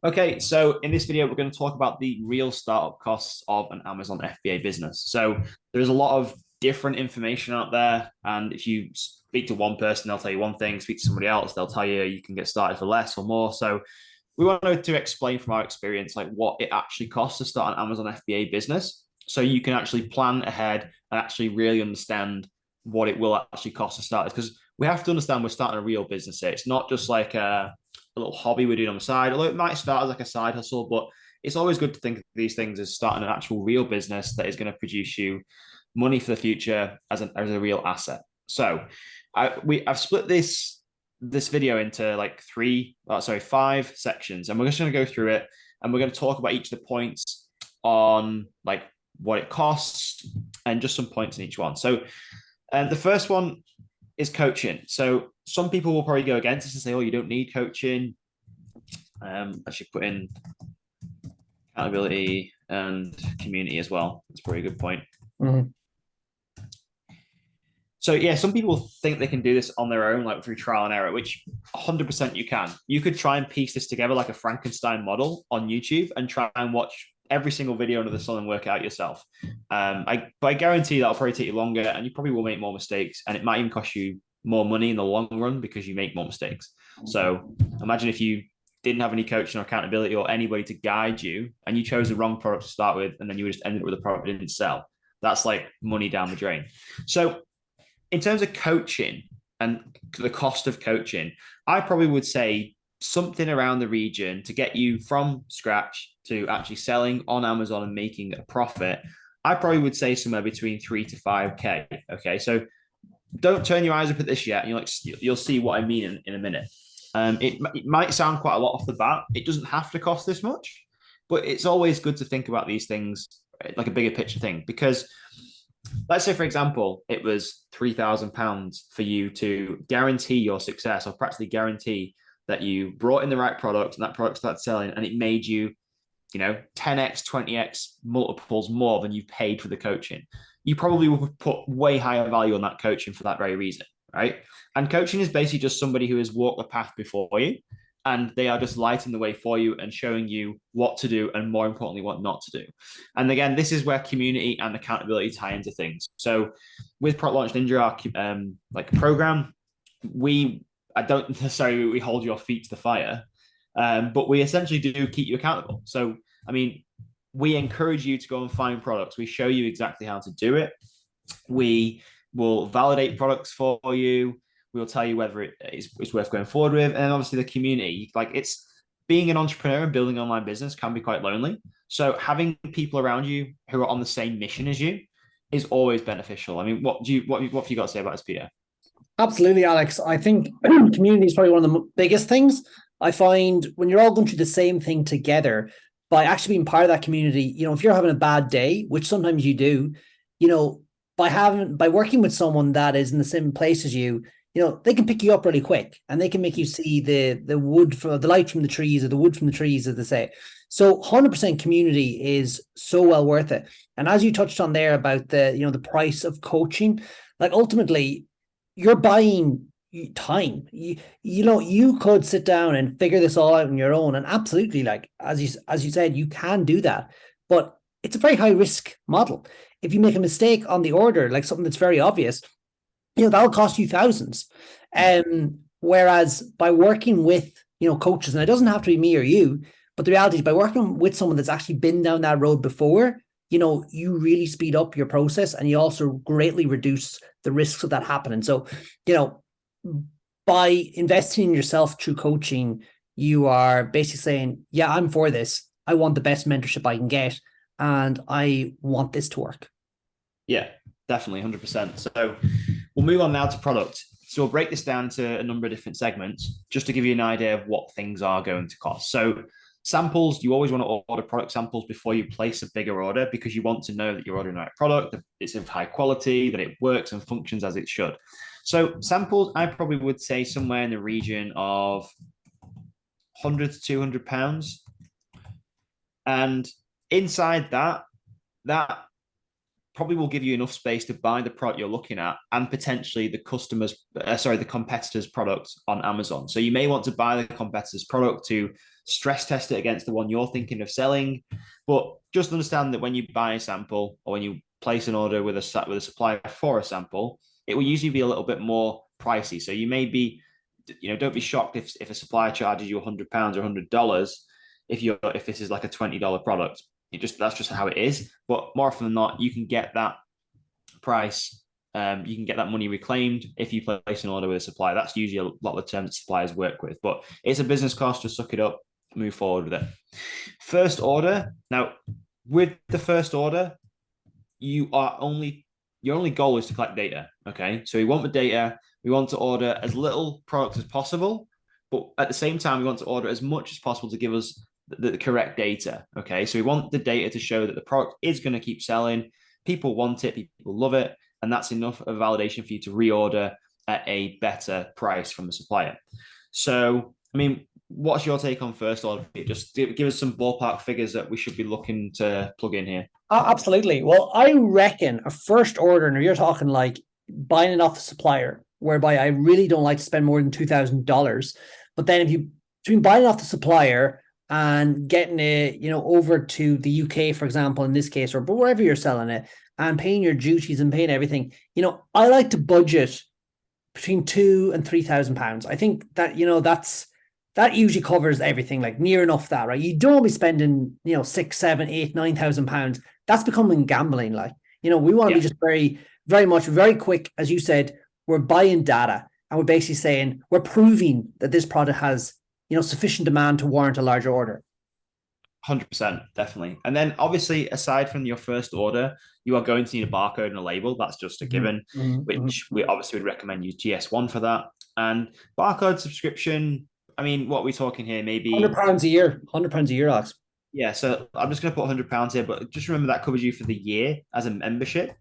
Okay, so in this video, we're going to talk about the real startup costs of an Amazon FBA business. So there's a lot of different information out there. And if you speak to one person, they'll tell you one thing, speak to somebody else, they'll tell you you can get started for less or more. So we wanted to explain from our experience, like what it actually costs to start an Amazon FBA business. So you can actually plan ahead and actually really understand what it will actually cost to start. Because we have to understand we're starting a real business here. It's not just like a little hobby we're doing on the side, although it might start as like a side hustle, but it's always good to think of these things as starting an actual real business that is going to produce you money for the future as a real asset. So I've split this video into like five sections, and we're just going to go through it, and we're going to talk about each of the points on like what it costs and just some points in each one. So, and the first one is coaching. So some people will probably go against this and say, "Oh, you don't need coaching." I should put in accountability and community as well. That's probably a good point. Mhm. So yeah, some people think they can do this on their own, like through trial and error, which 100% you can. You could try and piece this together like a Frankenstein model on YouTube and try and watch every single video under the sun and work it out yourself. But I guarantee that'll probably take you longer, and you probably will make more mistakes, and it might even cost you more money in the long run because you make more mistakes. So imagine if you didn't have any coaching or accountability or anybody to guide you, and you chose the wrong product to start with, and then you just ended up with a product that didn't sell. That's like money down the drain. So in terms of coaching and the cost of coaching, I probably would say something around the region to get you from scratch to actually selling on Amazon and making a profit. I probably would say somewhere between 3 to 5K. Okay, so don't turn your eyes up at this yet, and you'll see what I mean in a minute. It might sound quite a lot off the bat. It doesn't have to cost this much, but it's always good to think about these things like a bigger picture thing, because let's say, for example, it was £3,000 for you to guarantee your success, or practically guarantee that you brought in the right product and that product started selling, and it made you, 10x, 20x multiples more than you paid for the coaching. You probably would put way higher value on that coaching for that very reason, right? And coaching is basically just somebody who has walked the path before you, and they are just lighting the way for you and showing you what to do, and more importantly, what not to do. And again, this is where community and accountability tie into things. So with Product Launch Ninja, our like program, I don't necessarily we hold your feet to the fire, but we essentially do keep you accountable. So I mean, we encourage you to go and find products. We show you exactly how to do it. We will validate products for you. We'll tell you whether it's worth going forward with. And obviously the community, like, it's being an entrepreneur and building an online business can be quite lonely. So having people around you who are on the same mission as you is always beneficial. I mean, what have you got to say about this, Peter? Absolutely, Alex. I think community is probably one of the biggest things. I find when you're all going through the same thing together, by actually being part of that community, if you're having a bad day, which sometimes you do, by working with someone that is in the same place as you, they can pick you up really quick, and they can make you see the wood from the light from the trees, or the wood from the trees, as they say. So 100% community is so well worth it. And as you touched on there about the price of coaching, like ultimately you're buying time. You could sit down and figure this all out on your own, and absolutely, like as you said, you can do that, but it's a very high risk model. If you make a mistake on the order, like something that's very obvious, that'll cost you thousands. Whereas by working with coaches, and it doesn't have to be me or you, but the reality is by working with someone that's actually been down that road before, you really speed up your process, and you also greatly reduce the risks of that happening. So, by investing in yourself through coaching, you are basically saying, yeah, I'm for this. I want the best mentorship I can get, and I want this to work. Yeah, definitely 100%. So we'll move on now to product. So we'll break this down to a number of different segments just to give you an idea of what things are going to cost. So samples, you always want to order product samples before you place a bigger order, because you want to know that you're ordering the right product, that it's of high quality, that it works and functions as it should. So samples, I probably would say somewhere in the region of 100 to £200. And inside that probably will give you enough space to buy the product you're looking at, and potentially the competitor's product on Amazon. So you may want to buy the competitor's product to stress test it against the one you're thinking of selling. But just understand that when you buy a sample or when you place an order with a supplier for a sample, it will usually be a little bit more pricey. So you may be, don't be shocked if a supplier charges you £100 or $100 if this is like a $20 product. That's just how it is. But more often than not, you can get that price. You can get that money reclaimed if you place an order with a supplier. That's usually a lot of the terms that suppliers work with. But it's a business cost. Just suck it up, move forward with it. First order. Now, with the first order, your only goal is to collect data. Okay, so we want the data. We want to order as little products as possible, but at the same time, we want to order as much as possible to give us the correct data. Okay, so we want the data to show that the product is going to keep selling. People want it. People love it, and that's enough of validation for you to reorder at a better price from the supplier. So, I mean, what's your take on first order? Just give us some ballpark figures that we should be looking to plug in here. Absolutely. Well, I reckon a first order, and you're talking like buying it off the supplier, whereby I really don't like to spend more than $2,000. But then if you between buying it off the supplier and getting it, over to the UK, for example, in this case, or wherever you're selling it, and paying your duties and paying everything, I like to budget between £2,000 and £3,000. I think that that usually covers everything, like near enough that, right? You don't be spending, £6,000, £7,000, £8,000, £9,000. That's becoming gambling. Like, we want to be just very, very much, very quick. As you said, we're buying data and we're basically saying we're proving that this product has, sufficient demand to warrant a larger order. 100%, definitely. And then obviously, aside from your first order, you are going to need a barcode and a label. That's just a given, which we obviously would recommend use GS1 for that. And barcode subscription, I mean, what are we talking here? Maybe £100 a year, £100 a year, Alex. Yeah, so I'm just going to put £100 here, but just remember that covers you for the year as a membership,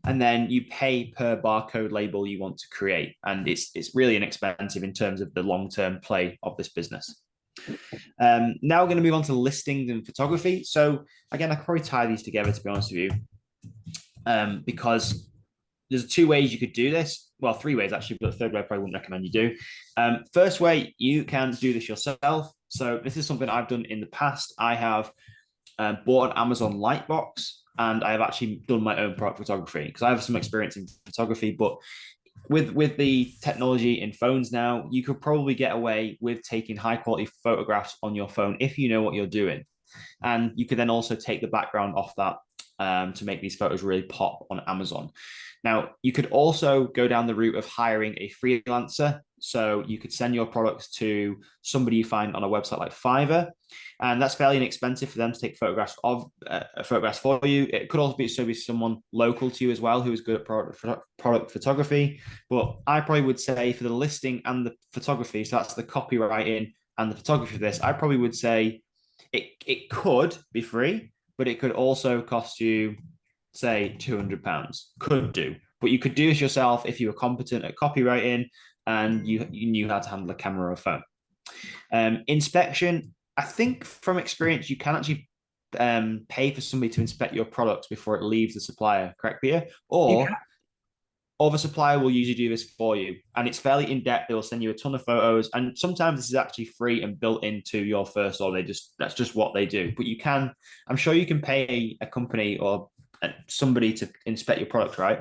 and then you pay per barcode label you want to create, and it's really inexpensive in terms of the long-term play of this business. Now we're going to move on to listings and photography. So again, I could probably tie these together, to be honest with you, because there's two ways you could do this. Well, three ways actually, but the third way I probably wouldn't recommend you do. First way, you can do this yourself. So this is something I've done in the past. I have bought an Amazon Lightbox, and I have actually done my own product photography because I have some experience in photography. But with the technology in phones now, you could probably get away with taking high quality photographs on your phone if you know what you're doing. And you could then also take the background off that to make these photos really pop on Amazon. Now, you could also go down the route of hiring a freelancer. So you could send your products to somebody you find on a website like Fiverr, and that's fairly inexpensive for them to take photographs for you. It could also be someone local to you as well who is good at product photography. But I probably would say for the listing and the photography, so that's the copywriting and the photography of this, I probably would say it could be free, but it could also cost you, say, £200. Could do. But you could do this yourself if you were competent at copywriting and you knew how to handle a camera or a phone. Inspection, I think from experience, you can actually pay for somebody to inspect your product before it leaves the supplier, correct, Peter? Or the supplier will usually do this for you. And it's fairly in-depth. They will send you a ton of photos. And sometimes this is actually free and built into your first order. That's just what they do. But I'm sure you can pay a company or somebody to inspect your product, right?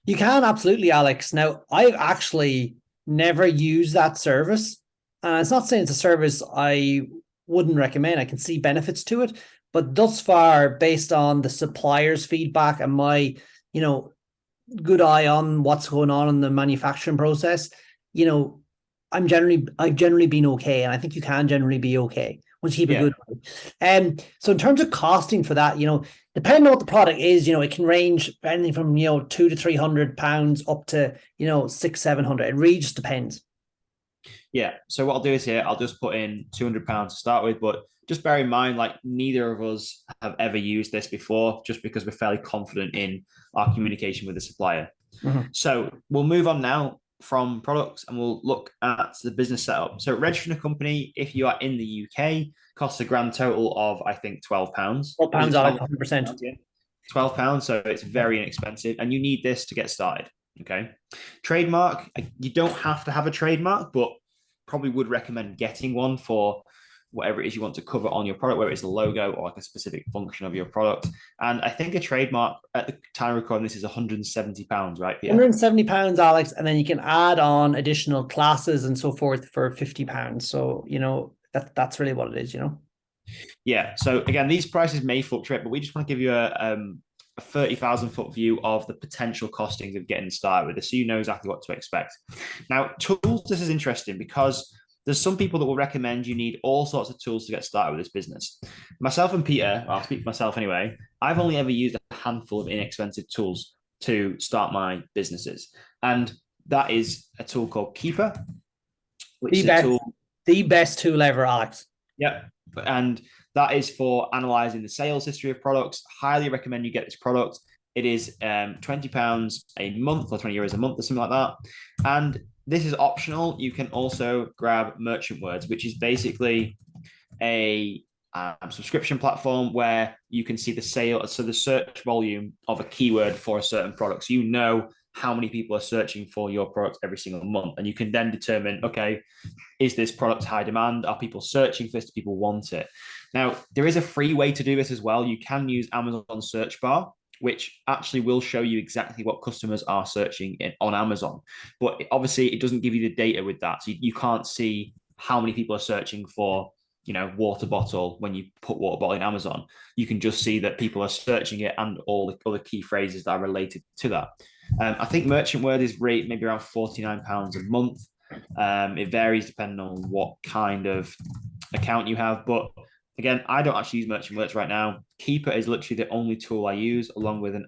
You can, absolutely, Alex. Now, I've actually never used that service. It's not saying it's a service I wouldn't recommend. I can see benefits to it. But thus far, based on the supplier's feedback and my, good eye on what's going on in the manufacturing process, I've generally been okay. And I think you can generally be okay once you keep a good eye. So in terms of costing for that, depending on what the product is, it can range anything from, £200 to £300 up to, £600-700. It really just depends. Yeah. So what I'll do is here, I'll just put in £200 to start with, but just bear in mind, like neither of us have ever used this before, just because we're fairly confident in our communication with the supplier. Mm-hmm. So we'll move on now from products and we'll look at the business setup. So registering a company, if you are in the UK, costs a grand total of, I think, £12. £12 out of 100%. £12. So it's very inexpensive and you need this to get started. Okay. Trademark, you don't have to have a trademark, but probably would recommend getting one for whatever it is you want to cover on your product, whether it's the logo or like a specific function of your product. And I think a trademark at the time of recording this is £170, right, Peter? £170, Alex, and then you can add on additional classes and so forth for £50. So, that's really what it is, Yeah. So again, these prices may fluctuate, but we just want to give you a 30,000-foot view of the potential costings of getting started with this, so you know exactly what to expect. Now, tools, this is interesting because there's some people that will recommend you need all sorts of tools to get started with this business. Myself and Peter, I'll speak for myself anyway, I've only ever used a handful of inexpensive tools to start my businesses. And that is a tool called Keeper, which is a tool. The best tool ever, Alex. Yeah. And that is for analyzing the sales history of products. Highly recommend you get this product. It is £20 a month or €20 a month or something like that. And this is optional. You can also grab Merchant Words, which is basically a subscription platform where you can see the sale, so the search volume of a keyword for a certain product. So you know how many people are searching for your product every single month. And you can then determine, okay, is this product high demand? Are people searching for this? Do people want it? Now, there is a free way to do this as well. You can use Amazon search bar, which actually will show you exactly what customers are searching on Amazon. But obviously, it doesn't give you the data with that. So you can't see how many people are searching for, water bottle when you put water bottle in Amazon. You can just see that people are searching it and all the other key phrases that are related to that. I think Merchant Word is rate maybe around £49 a month. It varies depending on what kind of account you have. But again, I don't actually use Merchant Words right now. Keeper is literally the only tool I use, along with an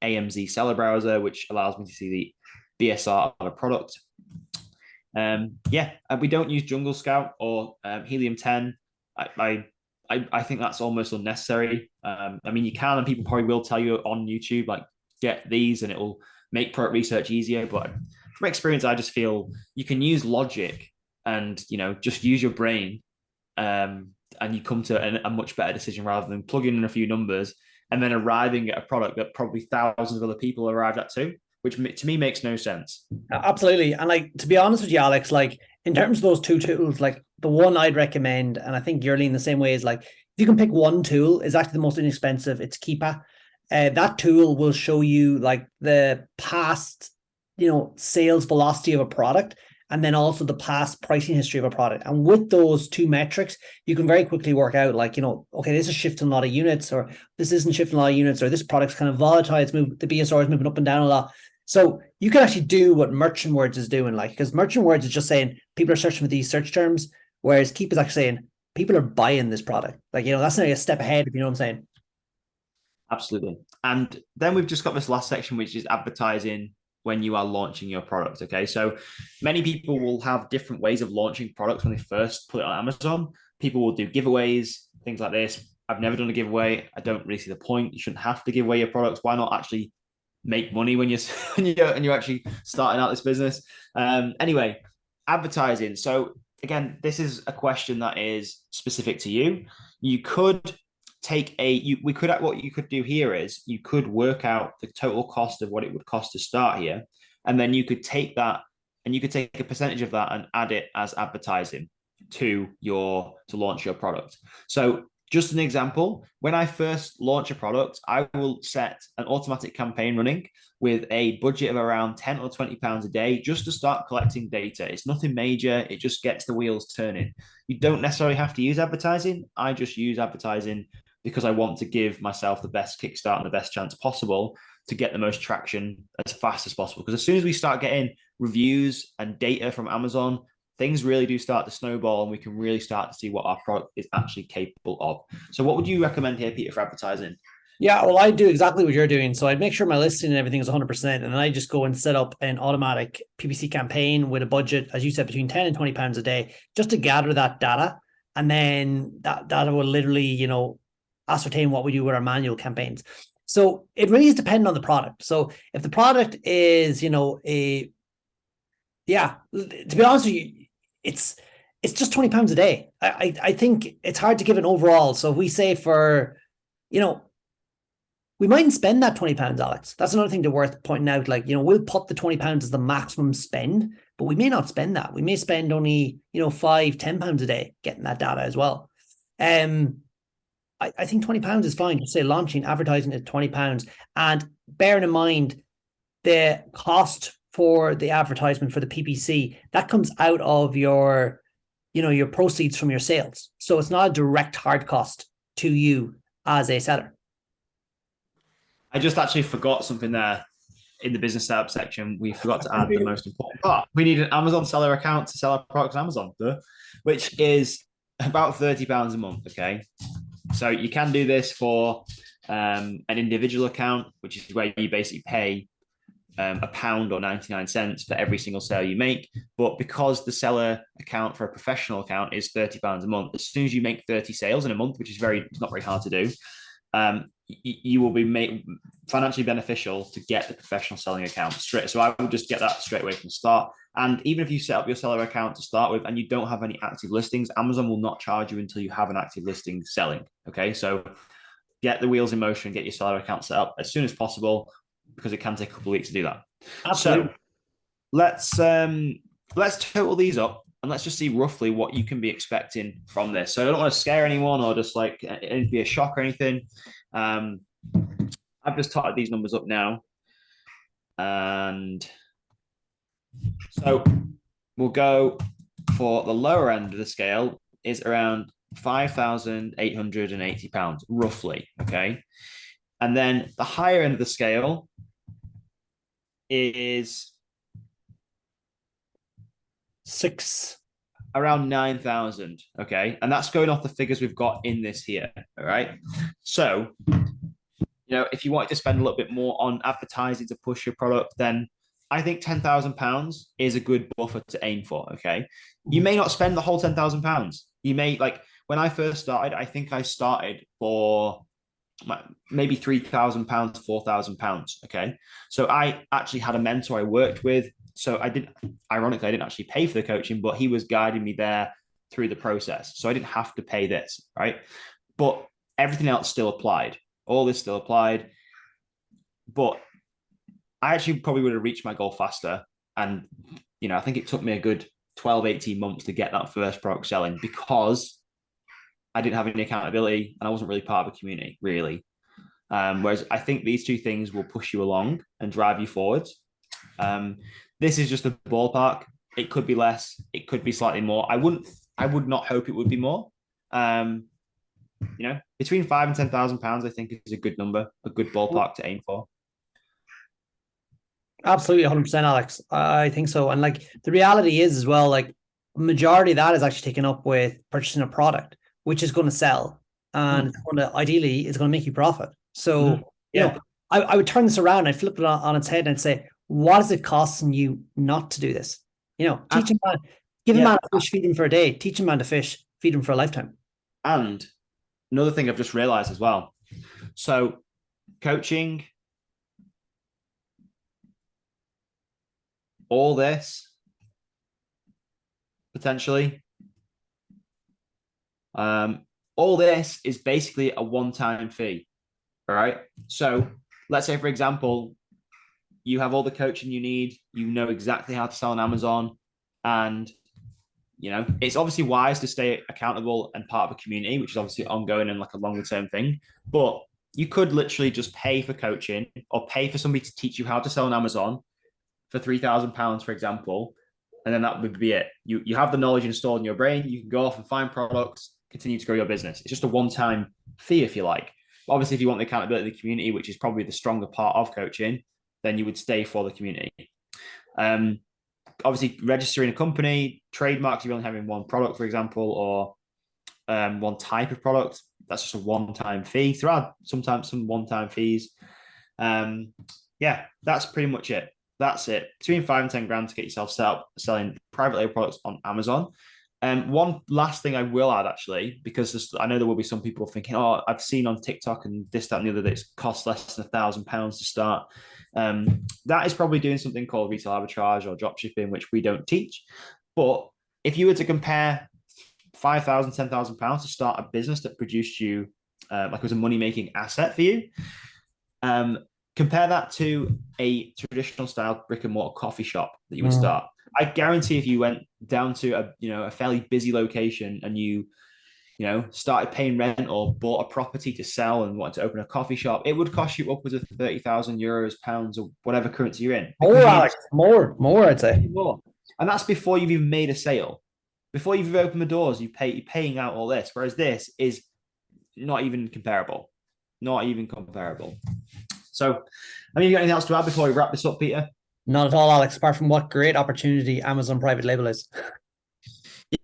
AMZ seller browser, which allows me to see the BSR of a product. We don't use Jungle Scout or Helium 10. I think that's almost unnecessary. You can, and people probably will tell you on YouTube, like, get these and it will make product research easier. But from experience, I just feel you can use logic and, just use your brain, and you come to a much better decision rather than plugging in a few numbers and then arriving at a product that probably thousands of other people arrived at too, which to me makes no sense. Absolutely. And to be honest with you, Alex, in terms of those two tools, the one I'd recommend, and I think you're leaning the same way, is if you can pick one tool, is actually the most inexpensive. It's Keepa. That tool will show you the past, sales velocity of a product, and then also the past pricing history of a product. And with those two metrics, you can very quickly work out okay, this is shifting a lot of units, or this isn't shifting a lot of units, or this product's kind of volatile. The BSR is moving up and down a lot. So you can actually do what Merchant Words is doing, because Merchant Words is just saying people are searching for these search terms, whereas Keep is actually saying people are buying this product. That's not a step ahead, if you know what I'm saying. Absolutely. And then we've just got this last section, which is advertising when you are launching your product. Okay. So many people will have different ways of launching products when they first put it on Amazon. People will do giveaways, things like this. I've never done a giveaway. I don't really see the point. You shouldn't have to give away your products. Why not actually make money when you're actually starting out this business? Anyway, advertising. So again, this is a question that is specific to you. You could what you could do here is you could work out the total cost of what it would cost to start here, and then you could take that and you could take a percentage of that and add it as advertising to launch your product. So just an example, when I first launch a product, I will set an automatic campaign running with a budget of around £10 or £20 a day just to start collecting data. It's nothing major. It just gets the wheels turning. You don't necessarily have to use advertising. I just use advertising because I want to give myself the best kickstart and the best chance possible to get the most traction as fast as possible. Because as soon as we start getting reviews and data from Amazon, things really do start to snowball and we can really start to see what our product is actually capable of. So what would you recommend here, Peter, for advertising? Yeah, well, I do exactly what you're doing. So I'd make sure my listing and everything is 100%. And then I just go and set up an automatic PPC campaign with a budget, as you said, between £10 and £20 a day, just to gather that data. And then that data will literally, ascertain what we do with our manual campaigns. So it really is dependent on the product. So if the product is, to be honest with you, it's just £20 a day. I think it's hard to give an overall. So if we say for, we mightn't spend that £20, Alex. That's another thing to worth pointing out. Like, we'll put the £20 as the maximum spend, but we may not spend that. We may spend only, £5, £10 a day getting that data as well. I think £20 is fine. Just say launching advertising at £20. And bearing in mind the cost for the advertisement for the PPC, that comes out of your proceeds from your sales. So it's not a direct hard cost to you as a seller. I just actually forgot something there in the business setup section. We forgot to add the most important part. We need an Amazon seller account to sell our products on Amazon, which is about £30 a month. Okay. So you can do this for an individual account, which is where you basically pay £1 or 99 cents for every single sale you make. But because the seller account for a professional account is £30 a month, as soon as you make 30 sales in a month, which is it's not very hard to do, you will be made financially beneficial to get the professional selling account straight. So I would just get that straight away from the start. And even if you set up your seller account to start with and you don't have any active listings, Amazon will not charge you until you have an active listing selling. Okay. So get the wheels in motion, get your seller account set up as soon as possible, because it can take a couple of weeks to do that. Absolutely. So let's total these up and let's just see roughly what you can be expecting from this. So I don't want to scare anyone or just like it be a shock or anything. I've just totted these numbers up now. And so we'll go for the lower end of the scale is around £5,880, roughly. Okay. And then the higher end of the scale is around 9,000. Okay. And that's going off the figures we've got in this here. All right. So, if you wanted to spend a little bit more on advertising to push your product, then I think £10,000 is a good buffer to aim for. Okay. You may not spend the whole £10,000. You may, like when I first started, I think I started for maybe £3,000, £4,000. Okay. So I actually had a mentor I worked with. So ironically, I didn't actually pay for the coaching, but he was guiding me there through the process. So I didn't have to pay this, right? But everything else still applied. All this still applied. But I actually probably would have reached my goal faster. And, I think it took me a good 12, 18 months to get that first product selling because I didn't have any accountability and I wasn't really part of a community, really. Whereas I think these two things will push you along and drive you forwards. This is just a ballpark. It could be less. It could be slightly more. I would not hope it would be more. Between £5,000 and £10,000, I think is a good number, a good ballpark to aim for. Absolutely, 100%, Alex. I think so. And like the reality is as well, like majority of that is actually taken up with purchasing a product, which is going to sell and ideally it's going to make you profit. So, I would turn this around, I'd flip it on its head and say, what is it costing you not to do this? Teach a man, give a man a fish, feed him for a day, teach a man to fish, feed him for a lifetime. And another thing I've just realized as well. So coaching, all this potentially, all this is basically a one-time fee. All right. So let's say, for example, you have all the coaching you need, exactly how to sell on Amazon. And, it's obviously wise to stay accountable and part of a community, which is obviously ongoing and like a longer term thing. But you could literally just pay for coaching or pay for somebody to teach you how to sell on Amazon for £3,000, for example. And then that would be it. You have the knowledge installed in your brain. You can go off and find products, continue to grow your business. It's just a one-time fee, if you like. Obviously, if you want the accountability of the community, which is probably the stronger part of coaching, then you would stay for the community. Obviously, registering a company, trademarks, you're only having one product, for example, or one type of product. That's just a one-time fee. There are sometimes some one-time fees. That's pretty much it. That's it. Between 5 and 10 grand to get yourself set up selling private label products on Amazon. One last thing I will add, actually, because I know there will be some people thinking, oh, I've seen on TikTok and this, that, and the other that it costs less than £1,000 to start. That is probably doing something called retail arbitrage or drop shipping, which we don't teach. But if you were to compare £5,000, £10,000 to start a business that produced you, like it was a money-making asset for you, Compare that to a traditional style brick and mortar coffee shop that you would start. I guarantee if you went down to a fairly busy location and you started paying rent or bought a property to sell and wanted to open a coffee shop, it would cost you upwards of 30,000 euros, pounds, or whatever currency you're in. More, Alex, more, I'd say. More. And that's before you've even made a sale. Before you've opened the doors, you're paying out all this. Whereas this is not even comparable. Not even comparable. So, I mean, you got anything else to add before we wrap this up, Peter? Not at all, Alex, apart from what great opportunity Amazon private label is.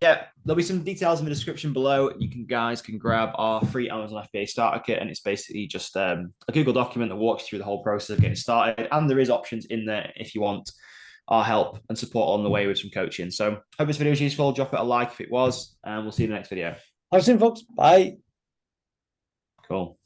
Yeah, there'll be some details in the description below. You guys can grab our free Amazon FBA starter kit, and it's basically just a Google document that walks you through the whole process of getting started. And there is options in there if you want our help and support on the way with some coaching. So hope this video was useful. Drop it a like if it was, and we'll see you in the next video. Have a soon, folks. Bye. Cool.